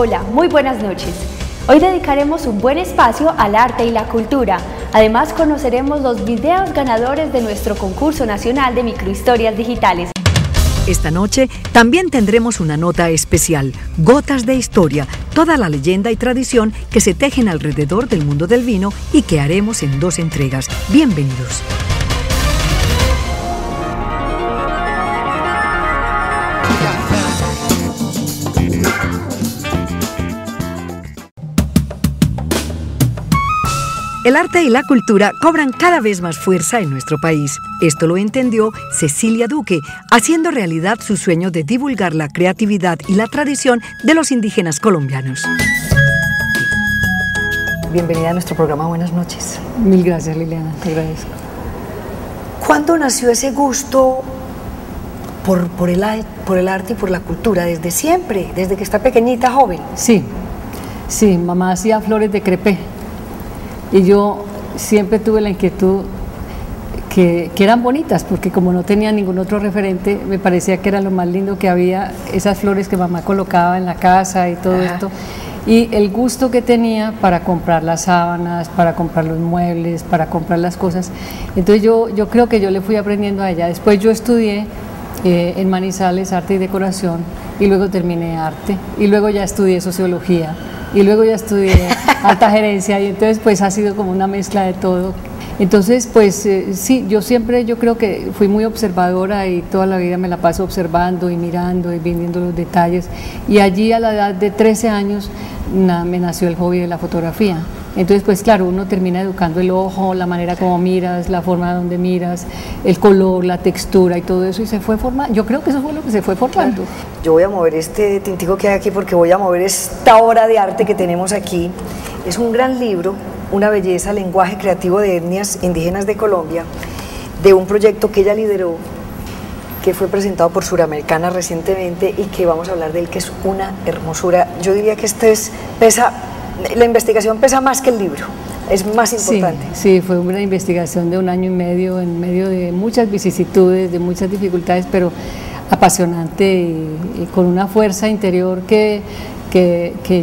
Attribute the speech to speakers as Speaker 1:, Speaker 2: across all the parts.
Speaker 1: Hola, muy buenas noches. Hoy dedicaremos un buen espacio al arte y la cultura. Además, conoceremos los videos ganadores de nuestro concurso nacional de microhistorias digitales.
Speaker 2: Esta noche también tendremos una nota especial, Gotas de Historia, toda la leyenda y tradición que se tejen alrededor del mundo del vino y que haremos en 2 entregas. Bienvenidos. El arte y la cultura cobran cada vez más fuerza en nuestro país. Esto lo entendió Cecilia Duque, haciendo realidad su sueño de divulgar la creatividad y la tradición de los indígenas colombianos. Bienvenida a nuestro programa, buenas noches.
Speaker 3: Mil gracias, Liliana, te agradezco.
Speaker 2: ¿Cuándo nació ese gusto por el arte y por la cultura? ¿Desde siempre? ¿Desde que está pequeñita, joven?
Speaker 3: Sí, mamá hacía flores de crepé. Y yo siempre tuve la inquietud que eran bonitas, porque como no tenía ningún otro referente, me parecía que era lo más lindo que había, esas flores que mamá colocaba en la casa y todo esto. Y el gusto que tenía para comprar las sábanas, para comprar los muebles, para comprar las cosas. Entonces yo creo que yo le fui aprendiendo a ella. Después yo estudié en Manizales arte y decoración, y luego terminé arte, y luego ya estudié sociología, y luego ya estudié alta gerencia, y entonces pues ha sido como una mezcla de todo. Entonces pues sí, yo creo que fui muy observadora y toda la vida me la paso observando y mirando y viendo los detalles, y allí a la edad de 13 años me nació el hobby de la fotografía. Entonces pues claro, uno termina educando el ojo, la manera como miras, la forma donde miras, el color, la textura y todo eso, y se fue formando. Yo creo que eso fue lo que se fue formando.
Speaker 2: Yo voy a mover este tintico que hay aquí porque voy a mover esta obra de arte que tenemos aquí. Es un gran libro, una belleza, lenguaje creativo de etnias indígenas de Colombia, de un proyecto que ella lideró, que fue presentado por Suramericana recientemente y que vamos a hablar de él, que es una hermosura. Yo diría que la investigación pesa más que el libro, es más importante.
Speaker 3: Sí, fue una investigación de 1 año y medio, en medio de muchas vicisitudes, de muchas dificultades, pero apasionante y con una fuerza interior que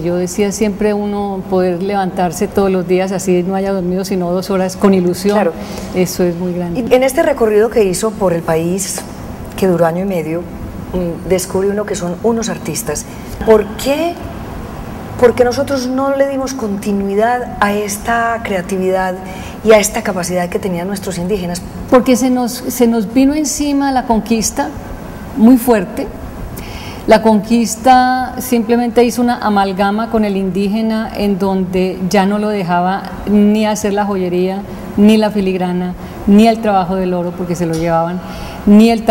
Speaker 3: yo decía siempre, uno poder levantarse todos los días, así no haya dormido sino 2 horas, con ilusión. Claro. Eso es muy grande.
Speaker 2: Y en este recorrido que hizo por el país, que duró 1 año y medio, descubre uno que son unos artistas. ¿Por qué? Porque nosotros no le dimos continuidad a esta creatividad y a esta capacidad que tenían nuestros indígenas.
Speaker 3: Porque se nos vino encima la conquista muy fuerte. La conquista simplemente hizo una amalgama con el indígena en donde ya no lo dejaba ni hacer la joyería, ni la filigrana, ni el trabajo del oro, porque se lo llevaban, ni el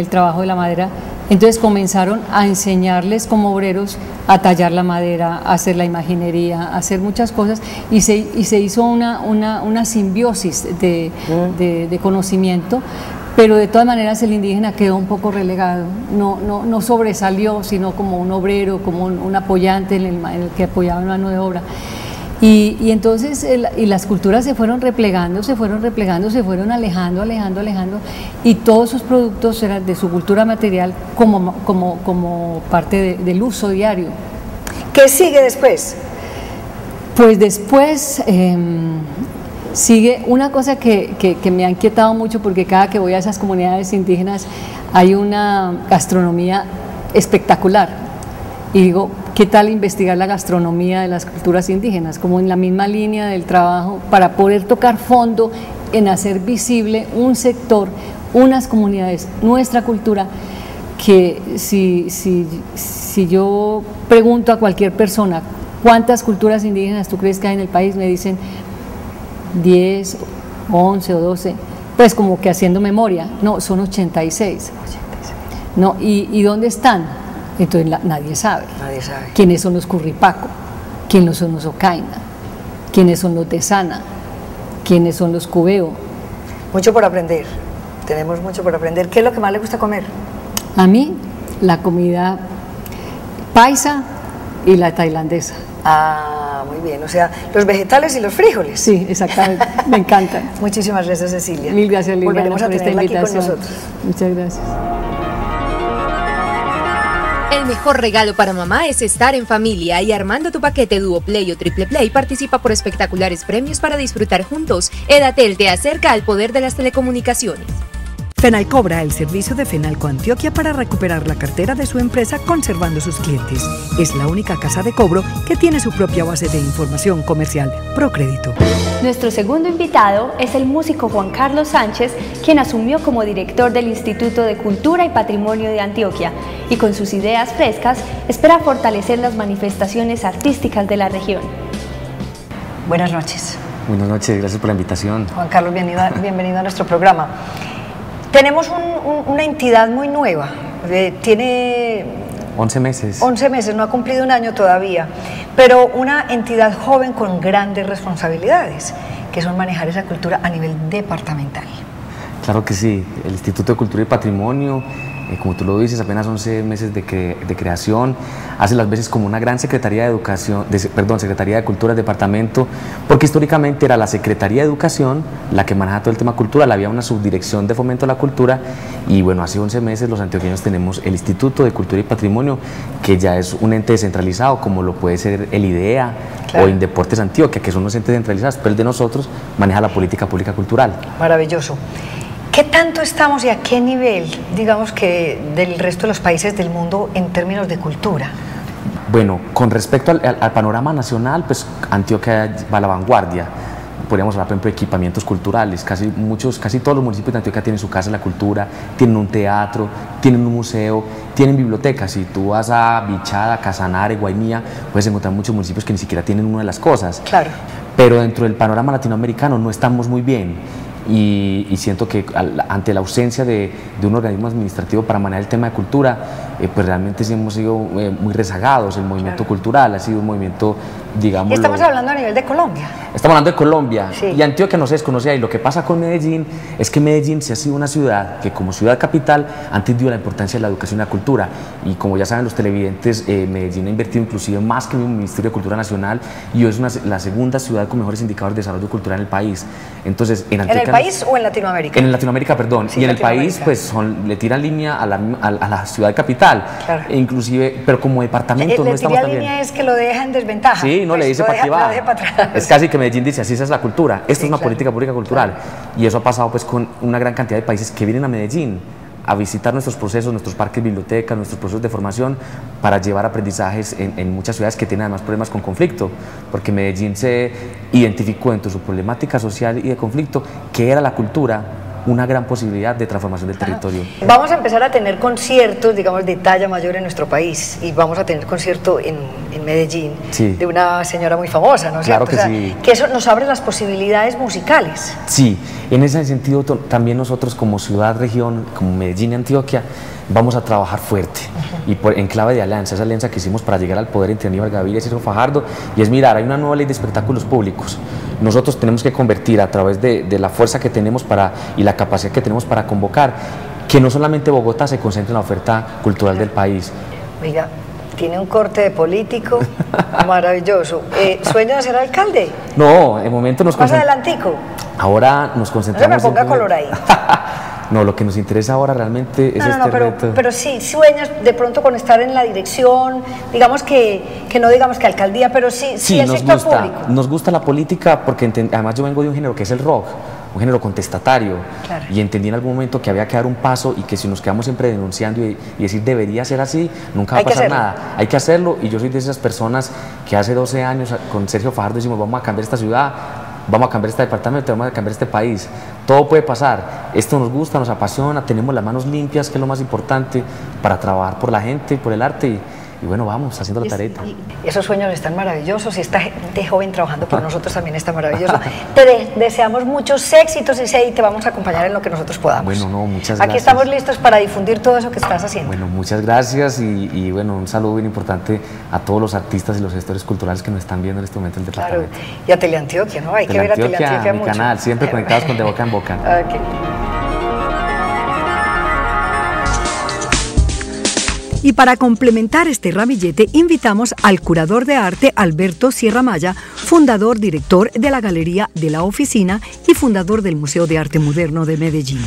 Speaker 3: trabajo de la madera. Entonces comenzaron a enseñarles como obreros a tallar la madera, a hacer la imaginería, a hacer muchas cosas, y se hizo una simbiosis de conocimiento, pero de todas maneras el indígena quedó un poco relegado, no sobresalió, sino como un obrero, como un apoyante en el que apoyaba en mano de obra. Y entonces las culturas se fueron replegando, se fueron alejando, y todos sus productos eran de su cultura material como parte del uso diario.
Speaker 2: ¿Qué sigue después?
Speaker 3: Pues después sigue una cosa que me ha inquietado mucho, porque cada que voy a esas comunidades indígenas hay una gastronomía espectacular. Y digo, ¿qué tal investigar la gastronomía de las culturas indígenas? Como en la misma línea del trabajo, para poder tocar fondo en hacer visible un sector, unas comunidades, nuestra cultura, que si yo pregunto a cualquier persona, ¿cuántas culturas indígenas tú crees que hay en el país? Me dicen 10, 11 o 12, pues como que haciendo memoria, no, son 86. No, ¿y dónde están? Entonces nadie sabe. ¿Quiénes son los Curripaco? ¿Quiénes son los Ocaina? ¿Quiénes son los Tesana? ¿Quiénes son los Cubeo?
Speaker 2: Mucho por aprender, tenemos mucho por aprender. ¿Qué es lo que más le gusta comer?
Speaker 3: A mí, la comida paisa y la tailandesa.
Speaker 2: Ah, muy bien, o sea, los vegetales y los frijoles.
Speaker 3: Sí, exactamente, me encantan.
Speaker 2: Muchísimas gracias, Cecilia.
Speaker 3: Mil gracias, Liliana,
Speaker 2: volveremos a
Speaker 3: por esta
Speaker 2: tenerla
Speaker 3: invitación.
Speaker 2: aquí con nosotros.
Speaker 3: Muchas gracias.
Speaker 1: El
Speaker 4: mejor regalo para mamá es estar en familia, y armando tu paquete Duo Play o Triple Play participa por espectaculares premios para disfrutar juntos. Edatel te acerca al poder de las telecomunicaciones.
Speaker 5: Fenalcobra, el servicio de Fenalco Antioquia para recuperar la cartera de su empresa conservando sus clientes. Es la única casa de cobro que tiene su propia base de información comercial, Procrédito.
Speaker 1: Nuestro segundo invitado es el músico Juan Carlos Sánchez, quien asumió como director del Instituto de Cultura y Patrimonio de Antioquia, y con sus ideas frescas espera fortalecer las manifestaciones artísticas de la región.
Speaker 2: Buenas noches.
Speaker 6: Buenas noches, gracias por la invitación.
Speaker 2: Juan Carlos, bienvenido a nuestro programa. Tenemos una entidad muy nueva, tiene
Speaker 6: 11 meses.
Speaker 2: 11 meses, no ha cumplido un año todavía, pero una entidad joven con grandes responsabilidades, que son manejar esa cultura a nivel departamental.
Speaker 6: Claro que sí, el Instituto de Cultura y Patrimonio, como tú lo dices, apenas 11 meses de creación, hace las veces como una gran Secretaría de Educación, Secretaría de Cultura del departamento, porque históricamente era la Secretaría de Educación la que manejaba todo el tema cultural, había una subdirección de fomento a la cultura, y bueno, hace 11 meses los antioqueños tenemos el Instituto de Cultura y Patrimonio, que ya es un ente descentralizado, como lo puede ser el IDEA, claro, o Indeportes Antioquia, que son los entes centralizados, pero el de nosotros maneja la política pública cultural.
Speaker 2: Maravilloso. ¿Qué tanto estamos y a qué nivel, digamos, que del resto de los países del mundo en términos de cultura?
Speaker 6: Bueno, con respecto al panorama nacional, pues Antioquia va a la vanguardia. Podríamos hablar, por ejemplo, de equipamientos culturales. Casi todos los municipios de Antioquia tienen su casa de la cultura, tienen un teatro, tienen un museo, tienen bibliotecas. Si tú vas a Bichada, Casanare, Guainía, puedes encontrar muchos municipios que ni siquiera tienen una de las cosas. Claro. Pero dentro del panorama latinoamericano no estamos muy bien. Y siento que ante la ausencia de un organismo administrativo para manejar el tema de cultura, pues realmente sí hemos sido muy rezagados. El movimiento cultural ha sido un movimiento, digamos...
Speaker 2: Estamos hablando a nivel de Colombia.
Speaker 6: Estamos hablando de Colombia, sí. Y Antioquia no se desconocía, y lo que pasa con Medellín es que Medellín sí ha sido una ciudad que como ciudad capital ha entendido la importancia de la educación y la cultura, y como ya saben los televidentes, Medellín ha invertido inclusive más que el Ministerio de Cultura Nacional, y hoy es la segunda ciudad con mejores indicadores de desarrollo cultural en el país. Entonces, en Antioquia,
Speaker 2: ¿en el país o en Latinoamérica?
Speaker 6: En Latinoamérica, perdón. Sí, y en el país pues le tiran línea a la ciudad capital, claro, inclusive, pero como departamento no estamos tan bien.
Speaker 2: La línea es que lo deja en desventaja.
Speaker 6: Sí, no, pues le dice para qué va. Es casi que Medellín dice, así es la cultura, esto sí, es una política pública cultural, claro. Y eso ha pasado pues con una gran cantidad de países que vienen a Medellín a visitar nuestros procesos, nuestros parques, bibliotecas, nuestros procesos de formación, para llevar aprendizajes en muchas ciudades que tienen además problemas con conflicto, porque Medellín se identificó dentro de su problemática social y de conflicto que era la cultura una gran posibilidad de transformación del territorio.
Speaker 2: Vamos a empezar a tener conciertos, digamos, de talla mayor en nuestro país, y vamos a tener concierto en Medellín, sí, de una señora muy famosa, ¿no es cierto?
Speaker 6: Claro que sí.
Speaker 2: Que eso nos abre las posibilidades musicales.
Speaker 6: Sí, en ese sentido también nosotros como ciudad, región, como Medellín y Antioquia, vamos a trabajar fuerte, y en clave de alianza, esa alianza que hicimos para llegar al poder entre Aníbal Gaviria y Ciro Fajardo, y es mirar, hay una nueva ley de espectáculos públicos. Nosotros tenemos que convertir a través de la fuerza que tenemos y la capacidad que tenemos para convocar, que no solamente Bogotá se concentre en la oferta cultural del país.
Speaker 2: Oiga, tiene un corte de político maravilloso. ¿Sueña de ser alcalde?
Speaker 6: No, de momento nos concentramos.
Speaker 2: ¿Más adelantico?
Speaker 6: Ahora nos concentramos.
Speaker 2: No se me ponga color ahí.
Speaker 6: No, lo que nos interesa ahora realmente es reto.
Speaker 2: Pero sí, sueñas de pronto con estar en la dirección, digamos que no digamos que alcaldía, pero sí el sector público.
Speaker 6: Nos gusta la política porque además yo vengo de un género que es el rock, un género contestatario, claro, y entendí en algún momento que había que dar un paso, y que si nos quedamos siempre denunciando y decir debería ser así, nunca va a pasar nada. Hay que hacerlo, y yo soy de esas personas que hace 12 años con Sergio Fajardo decimos vamos a cambiar esta ciudad, vamos a cambiar este departamento, vamos a cambiar este país. Todo puede pasar. Esto nos gusta, nos apasiona, tenemos las manos limpias, que es lo más importante, para trabajar por la gente, por el arte, y bueno, vamos haciendo la tarea.
Speaker 2: Y esos sueños están maravillosos, y esta gente joven trabajando por nosotros también está maravilloso. Te deseamos muchos éxitos, y te vamos a acompañar en lo que nosotros podamos.
Speaker 6: Bueno, no, muchas gracias.
Speaker 2: Aquí estamos listos para difundir todo eso que estás haciendo.
Speaker 6: Bueno, muchas gracias, y bueno, un saludo bien importante a todos los artistas y los gestores culturales que nos están viendo en este momento en el departamento.
Speaker 2: Claro, y a Teleantioquia, ¿no? Hay que ver a Teleantioquia
Speaker 6: mi
Speaker 2: mucho.
Speaker 6: Canal, siempre conectados con De Boca en Boca.
Speaker 2: Okay.
Speaker 5: Y para complementar este ramillete, invitamos al curador de arte Alberto Sierra Maya, fundador, director de la Galería de la Oficina y fundador del Museo de Arte Moderno de Medellín.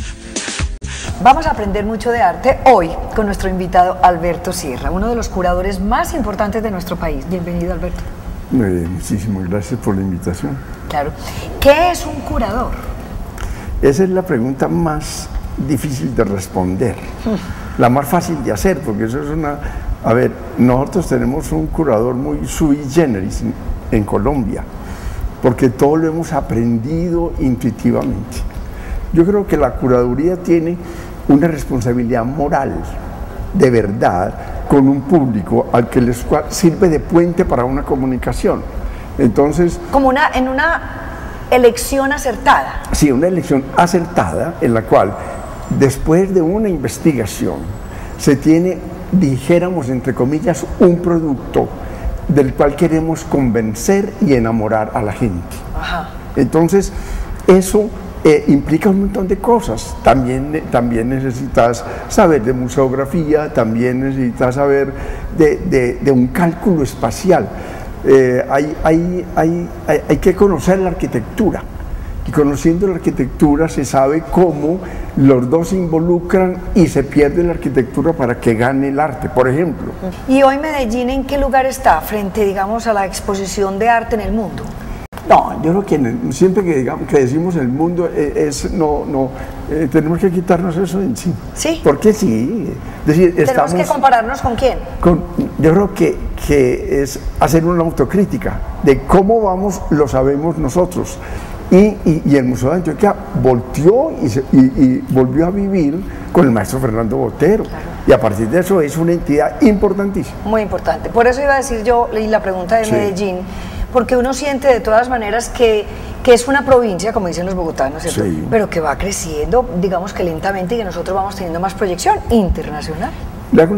Speaker 2: Vamos a aprender mucho de arte hoy con nuestro invitado Alberto Sierra, uno de los curadores más importantes de nuestro país. Bienvenido, Alberto.
Speaker 7: Muchísimas gracias por la invitación.
Speaker 2: Claro. ¿Qué es un curador?
Speaker 7: Esa es la pregunta más difícil de responder, la más fácil de hacer, porque eso es una... A ver, nosotros tenemos un curador muy sui generis en Colombia, porque todo lo hemos aprendido intuitivamente. Yo creo que la curaduría tiene una responsabilidad moral, de verdad, con un público al que les sirve de puente para una comunicación. Entonces...
Speaker 2: Como en una elección acertada.
Speaker 7: Sí, una elección acertada en la cual, después de una investigación, se tiene, dijéramos, entre comillas, un producto del cual queremos convencer y enamorar a la gente.
Speaker 2: Ajá.
Speaker 7: Entonces, eso implica un montón de cosas. También necesitas saber de museografía, también necesitas saber de un cálculo espacial. Hay que conocer la arquitectura, y conociendo la arquitectura se sabe cómo los dos se involucran y se pierde la arquitectura para que gane el arte, por ejemplo.
Speaker 2: ¿Y hoy Medellín en qué lugar está frente, digamos, a la exposición de arte en el mundo?
Speaker 7: No, yo creo que siempre que decimos el mundo tenemos que quitarnos eso de encima.
Speaker 2: ¿Sí?
Speaker 7: Porque sí, es decir,
Speaker 2: ¿Tenemos que compararnos con quién?
Speaker 7: Yo creo que es hacer una autocrítica de cómo vamos, lo sabemos nosotros. Y el Museo de Antioquia volteó y volvió a vivir con el maestro Fernando Botero. Claro. Y a partir de eso es una entidad importantísima.
Speaker 2: Muy importante. Por eso iba a decir yo, y la pregunta de Medellín, porque uno siente de todas maneras que es una provincia, como dicen los bogotanos, ¿cierto? Sí. Pero que va creciendo, digamos que lentamente, y que nosotros vamos teniendo más proyección internacional.
Speaker 7: Le hago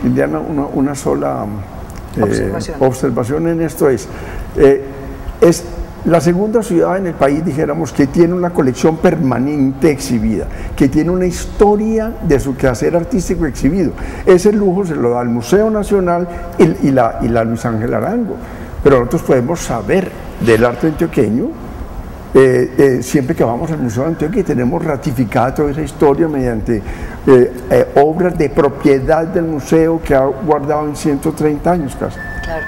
Speaker 7: Indiana, una sola observación en esto es la segunda ciudad en el país, dijéramos, que tiene una colección permanente exhibida, que tiene una historia de su quehacer artístico exhibido. Ese lujo se lo da al Museo Nacional y la Luis Ángel Arango. Pero nosotros podemos saber del arte antioqueño siempre que vamos al Museo de Antioquia, y tenemos ratificada toda esa historia mediante obras de propiedad del museo que ha guardado en 130 años casi.
Speaker 2: Claro.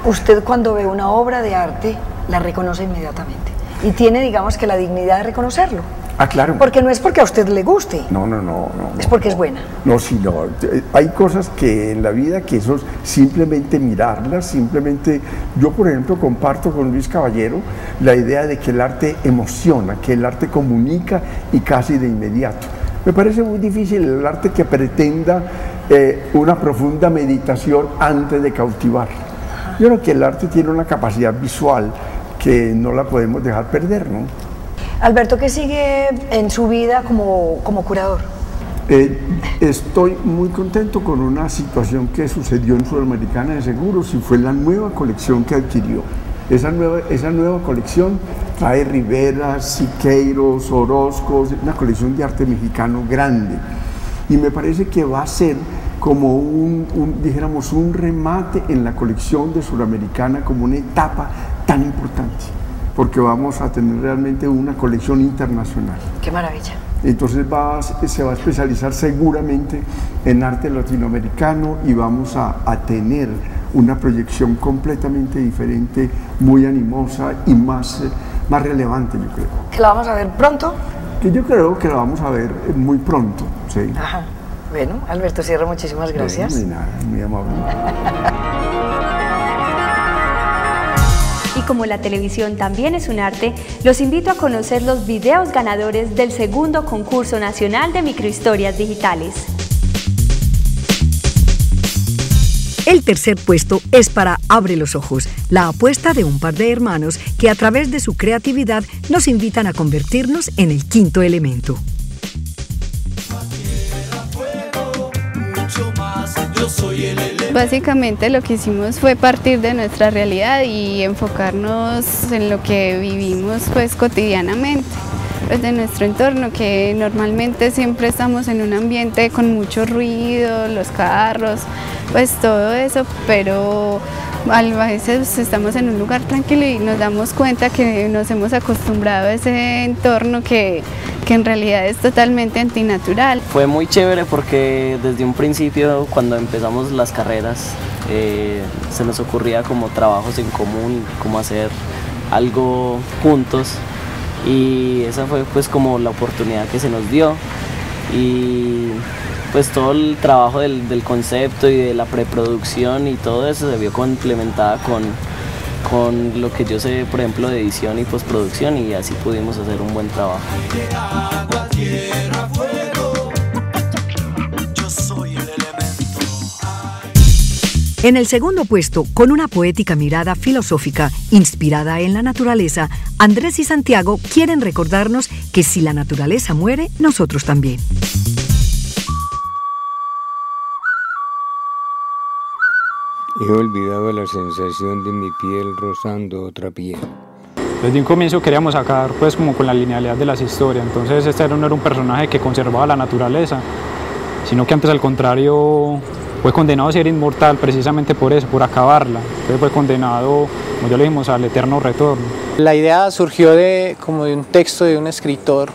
Speaker 2: Usted cuando ve una obra de arte la reconoce inmediatamente y tiene, digamos, que la dignidad de reconocerlo.
Speaker 7: Ah, claro.
Speaker 2: Porque no es porque a usted le guste.
Speaker 7: No.
Speaker 2: Es porque es buena.
Speaker 7: No, sí, no. Hay cosas que en la vida que eso simplemente mirarlas, simplemente... Yo, por ejemplo, comparto con Luis Caballero la idea de que el arte emociona, que el arte comunica y casi de inmediato. Me parece muy difícil el arte que pretenda una profunda meditación antes de cautivar. Yo creo que el arte tiene una capacidad visual que no la podemos dejar perder, ¿no?
Speaker 2: Alberto, ¿qué sigue en su vida como curador?
Speaker 7: Estoy muy contento con una situación que sucedió en Sudamericana de Seguros y fue la nueva colección que adquirió. Esa nueva colección trae Riveras, Siqueiros, Orozcos, una colección de arte mexicano grande. Y me parece que va a ser como dijéramos, un remate en la colección de Sudamericana, como una etapa tan importante, porque vamos a tener realmente una colección internacional.
Speaker 2: ¡Qué maravilla!
Speaker 7: Entonces se va a especializar seguramente en arte latinoamericano y vamos a tener una proyección completamente diferente, muy animosa y más relevante, yo creo.
Speaker 2: ¿Que la vamos a ver pronto?
Speaker 7: Que yo creo que la vamos a ver muy pronto, sí.
Speaker 2: Ajá. Bueno, Alberto Sierra, muchísimas gracias.
Speaker 7: Bueno, de nada, muy amable.
Speaker 1: Y como la televisión también es un arte, los invito a conocer los videos ganadores del segundo concurso nacional de microhistorias digitales.
Speaker 5: El tercer puesto es para Abre los Ojos, la apuesta de un par de hermanos que a través de su creatividad nos invitan a convertirnos en el quinto elemento.
Speaker 8: Básicamente lo que hicimos fue partir de nuestra realidad y enfocarnos en lo que vivimos pues cotidianamente, pues de nuestro entorno, que normalmente siempre estamos en un ambiente con mucho ruido, los carros, pues todo eso, pero a veces estamos en un lugar tranquilo y nos damos cuenta que nos hemos acostumbrado a ese entorno que que en realidad es totalmente antinatural.
Speaker 9: Fue muy chévere porque desde un principio, cuando empezamos las carreras, se nos ocurría como trabajos en común, como hacer algo juntos, y esa fue pues como la oportunidad que se nos dio, y pues todo el trabajo del concepto y de la preproducción y todo eso se vio complementada con lo que yo sé, por ejemplo, de edición y postproducción, y así pudimos hacer un buen trabajo.
Speaker 5: En el segundo puesto, con una poética mirada filosófica inspirada en la naturaleza, Andrés y Santiago quieren recordarnos que si la naturaleza muere, nosotros también.
Speaker 10: He olvidado la sensación de mi piel rozando otra piel.
Speaker 11: Desde un comienzo queríamos sacar pues como con la linealidad de las historias, entonces este no era un personaje que conservaba la naturaleza, sino que antes al contrario fue condenado a ser inmortal precisamente por eso, por acabarla. Entonces fue condenado, como ya le dijimos, al eterno retorno.
Speaker 12: La idea surgió como de un texto de un escritor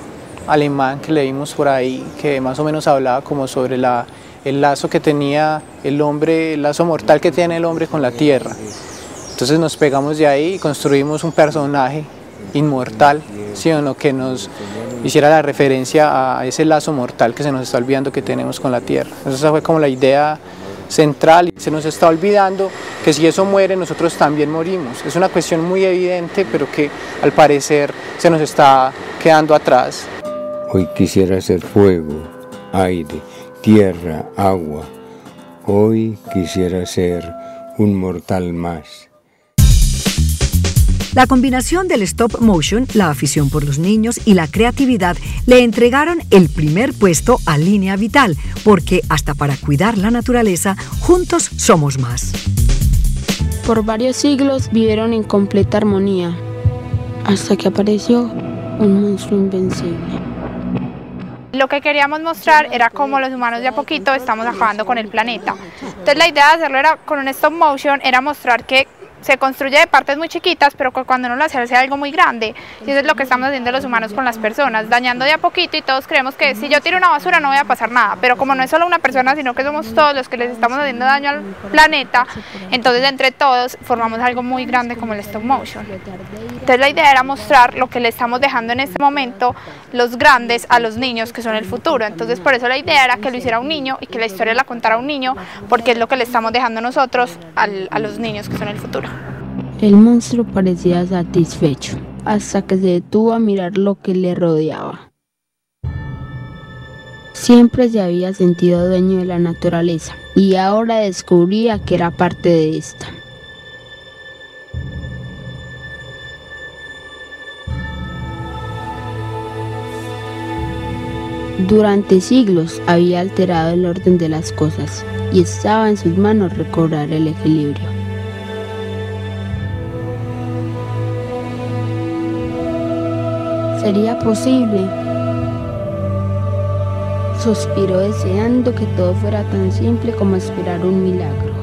Speaker 12: alemán que leímos por ahí, que más o menos hablaba como sobre el lazo que tenía el hombre, el lazo mortal que tiene el hombre con la tierra. Entonces nos pegamos de ahí y construimos un personaje inmortal, ¿sí o no?, que nos hiciera la referencia a ese lazo mortal que se nos está olvidando que tenemos con la tierra. Esa fue como la idea central, y se nos está olvidando que si eso muere nosotros también morimos. Es una cuestión muy evidente, pero que al parecer se nos está quedando atrás.
Speaker 10: Hoy quisiera ser fuego, aire, tierra, agua. Hoy quisiera ser un mortal más.
Speaker 5: La combinación del stop motion, la afición por los niños y la creatividad le entregaron el primer puesto a Línea Vital, porque hasta para cuidar la naturaleza, juntos somos más.
Speaker 13: Por varios siglos vivieron en completa armonía, hasta que apareció un monstruo invencible.
Speaker 14: Lo que queríamos mostrar era cómo los humanos de a poquito estamos acabando con el planeta. Entonces la idea de hacerlo era, con un stop motion, era mostrar que se construye de partes muy chiquitas, pero cuando uno lo hace algo muy grande. Y eso es lo que estamos haciendo los humanos con las personas, dañando de a poquito, y todos creemos que si yo tiro una basura no voy a pasar nada, pero como no es solo una persona, sino que somos todos los que les estamos haciendo daño al planeta, entonces entre todos formamos algo muy grande como el stop motion. Entonces la idea era mostrar lo que le estamos dejando en este momento los grandes a los niños, que son el futuro. Entonces por eso la idea era que lo hiciera un niño y que la historia la contara un niño, porque es lo que le estamos dejando nosotros a los niños, que son el futuro.
Speaker 13: El monstruo parecía satisfecho, hasta que se detuvo a mirar lo que le rodeaba. Siempre se había sentido dueño de la naturaleza, y ahora descubría que era parte de esta. Durante siglos había alterado el orden de las cosas, y estaba en sus manos recobrar el equilibrio. ¿Sería posible? Suspiró deseando que todo fuera tan simple como esperar un milagro.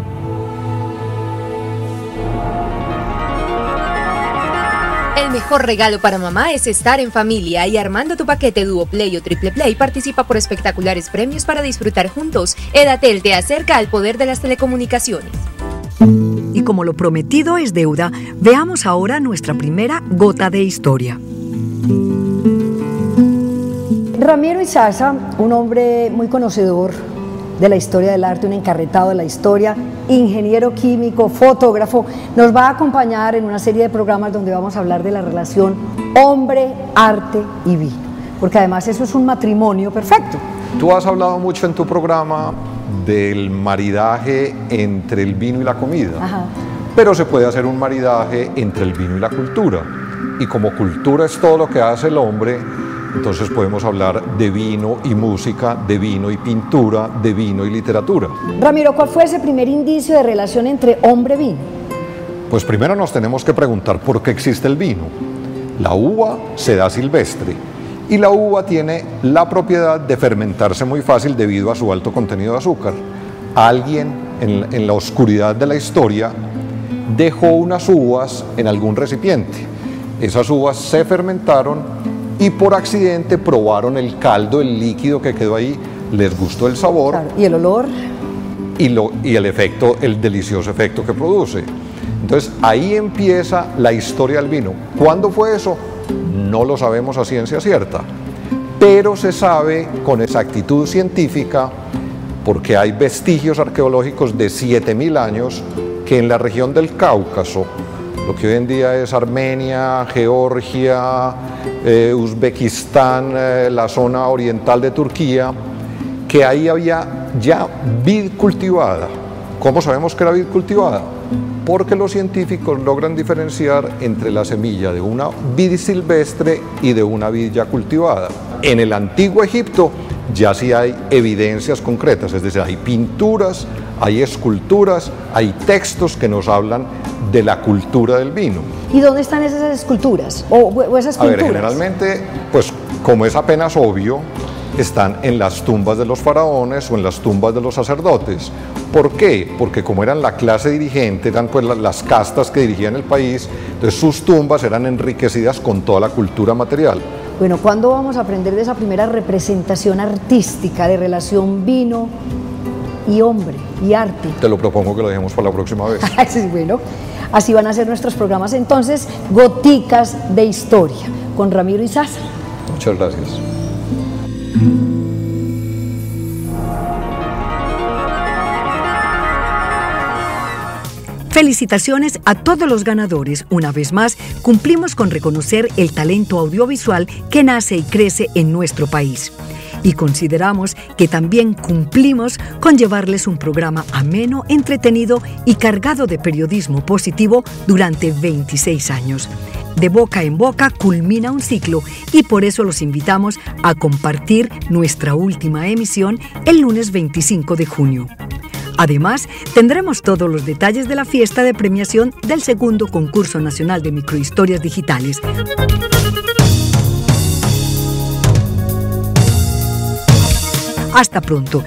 Speaker 4: El mejor regalo para mamá es estar en familia, y armando tu paquete Duo Play o Triple Play participa por espectaculares premios para disfrutar juntos. Edatel te acerca al poder de las telecomunicaciones.
Speaker 5: Y como lo prometido es deuda, veamos ahora nuestra primera gota de historia.
Speaker 2: Ramiro Izaza, un hombre muy conocedor de la historia del arte, un encarretado de la historia, ingeniero químico, fotógrafo, nos va a acompañar en una serie de programas donde vamos a hablar de la relación hombre, arte y vino, porque además eso es un matrimonio perfecto.
Speaker 15: Tú has hablado mucho en tu programa del maridaje entre el vino y la comida. Ajá. Pero se puede hacer un maridaje entre el vino y la cultura, y como cultura es todo lo que hace el hombre, entonces podemos hablar de vino y música, de vino y pintura, de vino y literatura.
Speaker 2: Ramiro, ¿cuál fue ese primer indicio de relación entre hombre y vino?
Speaker 15: Pues primero nos tenemos que preguntar por qué existe el vino. La uva se da silvestre, y la uva tiene la propiedad de fermentarse muy fácil debido a su alto contenido de azúcar. Alguien en la oscuridad de la historia dejó unas uvas en algún recipiente. Esas uvas se fermentaron y por accidente probaron el caldo, el líquido que quedó ahí, les gustó el sabor.
Speaker 2: Claro. ¿Y el olor?
Speaker 15: Y el efecto, el delicioso efecto que produce. Entonces ahí empieza la historia del vino. ¿Cuándo fue eso? No lo sabemos a ciencia cierta, pero se sabe con exactitud científica porque hay vestigios arqueológicos de 7000 años que en la región del Cáucaso, lo que hoy en día es Armenia, Georgia, Uzbekistán, la zona oriental de Turquía, que ahí había ya vid cultivada. ¿Cómo sabemos que era vid cultivada? Porque los científicos logran diferenciar entre la semilla de una vid silvestre y de una vid ya cultivada. En el antiguo Egipto ya sí hay evidencias concretas, es decir, hay pinturas, hay esculturas, hay textos que nos hablan de la cultura del vino.
Speaker 2: ¿Y dónde están esas esculturas o esas pinturas?
Speaker 15: A ver, generalmente, pues como es apenas obvio, están en las tumbas de los faraones o en las tumbas de los sacerdotes. ¿Por qué? Porque como eran la clase dirigente, eran pues las castas que dirigían el país, entonces sus tumbas eran enriquecidas con toda la cultura material.
Speaker 2: Bueno, ¿cuándo vamos a aprender de esa primera representación artística de relación vino y hombre y arte?
Speaker 15: Te lo propongo que lo dejemos para la próxima vez.
Speaker 2: Sí, bueno, así van a ser nuestros programas entonces, Goticas de Historia, con Ramiro Izaza.
Speaker 15: Muchas gracias.
Speaker 5: Felicitaciones a todos los ganadores. Una vez más, cumplimos con reconocer el talento audiovisual que nace y crece en nuestro país. Y consideramos que también cumplimos con llevarles un programa ameno, entretenido y cargado de periodismo positivo durante 26 años. De boca en boca culmina un ciclo y por eso los invitamos a compartir nuestra última emisión el lunes 25 de junio. Además, tendremos todos los detalles de la fiesta de premiación del segundo concurso nacional de microhistorias digitales. Hasta pronto.